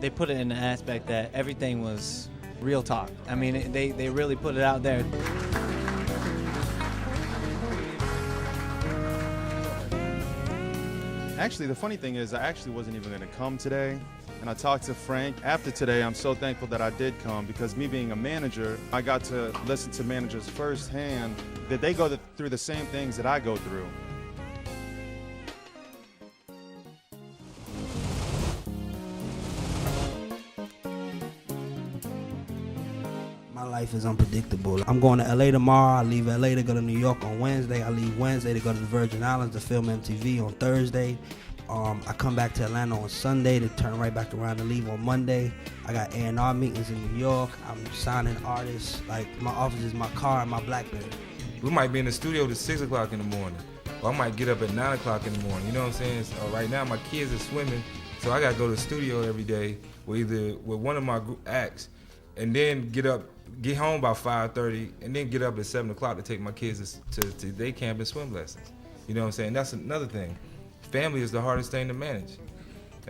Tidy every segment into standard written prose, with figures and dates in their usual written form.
they put it in the aspect that everything was real talk. I mean, they really put it out there. Actually, the funny thing is I actually wasn't even going to come today. And I talked to Frank. After today, I'm so thankful that I did come because me being a manager, I got to listen to managers firsthand that they go through the same things that I go through. My life is unpredictable. I'm going to LA tomorrow. I leave LA to go to New York on Wednesday. I leave Wednesday to go to the Virgin Islands to film MTV on Thursday. I come back to Atlanta on Sunday to turn right back around and leave on Monday. I got A&R meetings in New York. I'm signing artists. Like, my office is my car and my BlackBerry. We might be in the studio till 6 o'clock in the morning. Or I might get up at 9 o'clock in the morning. You know what I'm saying? So right now my kids are swimming, so I got to go to the studio every day with one of my group acts, and then get home by 5:30, and then get up at 7 o'clock to take my kids to day camp and swim lessons. You know what I'm saying? That's another thing. Family is the hardest thing to manage.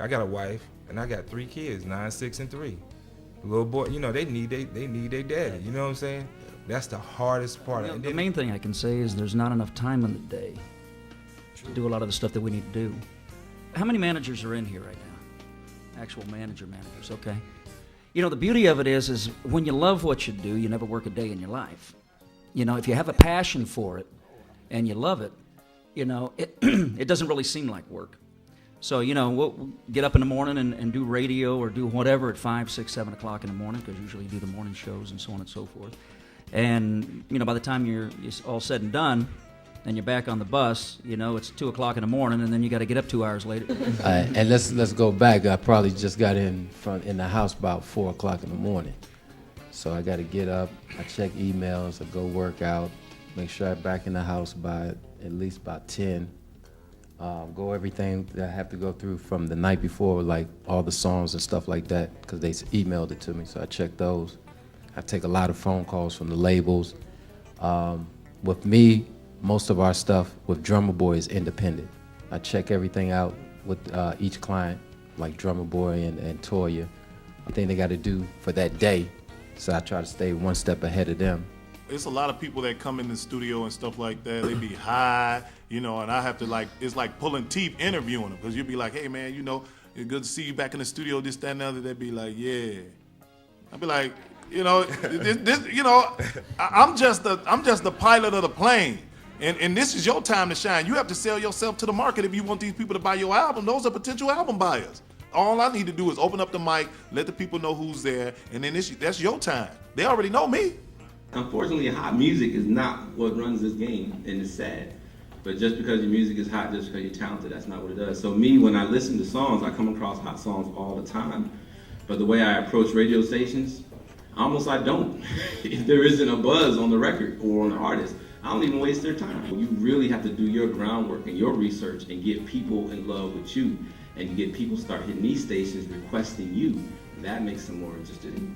I got a wife and I got 3 kids, 9, 6, and 3. The little boy, you know, they need their daddy. You know what I'm saying? That's the hardest part. You know, the main thing I can say is there's not enough time in the day to do a lot of the stuff that we need to do. How many managers are in here right now? Actual managers, okay. You know, the beauty of it is when you love what you do, you never work a day in your life. You know, if you have a passion for it and you love it, you know, it doesn't really seem like work. So, you know, we'll get up in the morning and do radio or do whatever at 5, 6, 7 o'clock in the morning, because usually you do the morning shows and so on and so forth. And, you know, by the time you're all said and done and you're back on the bus, you know, it's 2 o'clock in the morning, and then you got to get up 2 hours later. And let's go back. I probably just got in the house about 4 o'clock in the morning. So I got to get up, I check emails, I go work out, make sure I'm back in the house by at least about 10. Go everything that I have to go through from the night before, like all the songs and stuff like that, because they emailed it to me, so I check those. I take a lot of phone calls from the labels. With me, most of our stuff with Drummer Boy is independent. I check everything out with each client, like Drummer Boy and Toya. I think they got to do for that day, so I try to stay one step ahead of them. It's a lot of people that come in the studio and stuff like that. They be high, you know, and I have to it's like pulling teeth interviewing them, because you'll be like, hey man, you know, it's good to see you back in the studio, this, that, and the other. They'd be like, yeah. I'd be like, you know, you know, I'm just the pilot of the plane. And this is your time to shine. You have to sell yourself to the market if you want these people to buy your album. Those are potential album buyers. All I need to do is open up the mic, let the people know who's there, and then that's your time. They already know me. Unfortunately, hot music is not what runs this game, and it's sad. But just because your music is hot, just because you're talented, that's not what it does. So me, when I listen to songs, I come across hot songs all the time. But the way I approach radio stations, almost I don't. If there isn't a buzz on the record or on the artist, I don't even waste their time. You really have to do your groundwork and your research and get people in love with you, and get people start hitting these stations requesting you. That makes them more interested in you.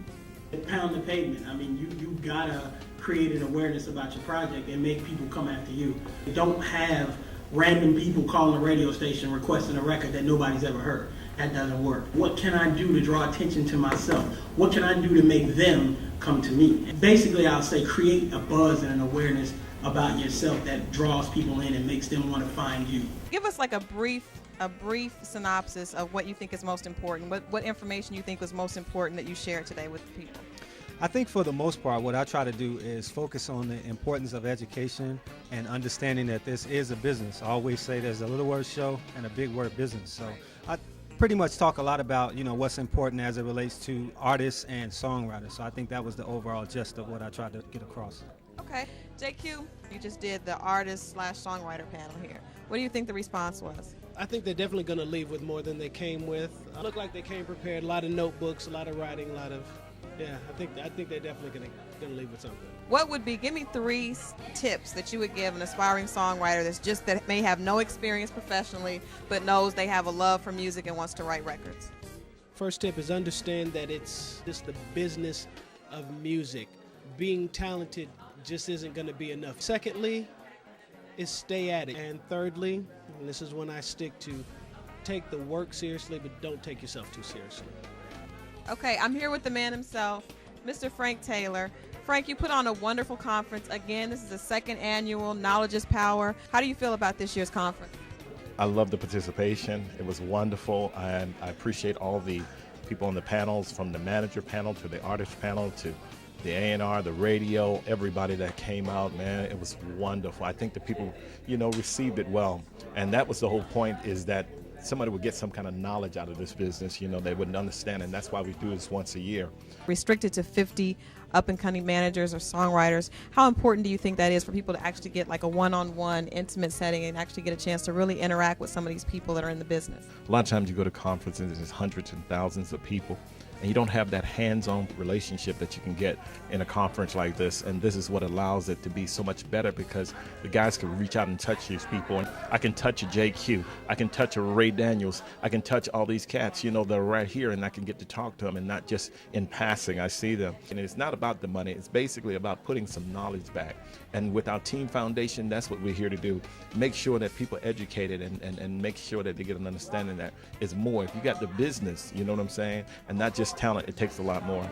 Pound the pavement. I mean, you gotta create an awareness about your project and make people come after you. You don't have random people calling a radio station requesting a record that nobody's ever heard. That doesn't work. What can I do to draw attention to myself? What can I do to make them come to me? Basically, I'll say create a buzz and an awareness about yourself that draws people in and makes them want to find you. Give us like a brief synopsis of what you think is most important. What information you think was most important that you shared today with people? I think for the most part, what I try to do is focus on the importance of education and understanding that this is a business. I always say there's a little word show and a big word business. So I pretty much talk a lot about, you know, what's important as it relates to artists and songwriters. So I think that was the overall gist of what I tried to get across. Okay, JQ, you just did the artist/songwriter panel here. What do you think the response was? I think they're definitely going to leave with more than they came with. Look like they came prepared. A lot of notebooks, a lot of writing, I think they're definitely going to leave with something. What would be, give me 3 tips that you would give an aspiring songwriter that may have no experience professionally, but knows they have a love for music and wants to write records? First tip is understand that it's just the business of music. Being talented just isn't going to be enough. Secondly, is stay at it. And thirdly, and this is one I stick to, take the work seriously, but don't take yourself too seriously. Okay, I'm here with the man himself, Mr. Frank Taylor. Frank, you put on a wonderful conference. Again, this is the second annual Knowledge is Power. How do you feel about this year's conference? I love the participation. It was wonderful, and I appreciate all the people on the panels, from the manager panel to the artist panel to the A&R, the radio, everybody that came out, man, it was wonderful. I think the people, received it well. And that was the whole point, is that somebody would get some kind of knowledge out of this business, they wouldn't understand, and that's why we do this once a year. Restricted to 50 up-and-coming managers or songwriters, how important do you think that is for people to actually get like a one-on-one intimate setting and actually get a chance to really interact with some of these people that are in the business? A lot of times you go to conferences, there's hundreds and thousands of people, and you don't have that hands-on relationship that you can get in a conference like this. And this is what allows it to be so much better, because the guys can reach out and touch these people. And I can touch a JQ, I can touch a Ray Daniels, I can touch all these cats, that are right here, and I can get to talk to them, and not just in passing. I see them. And it's not about the money, it's basically about putting some knowledge back. And with our Team Foundation, that's what we're here to do. Make sure that people are educated and make sure that they get an understanding that it's more. If you got the business, you know what I'm saying, and not just talent, it takes a lot more.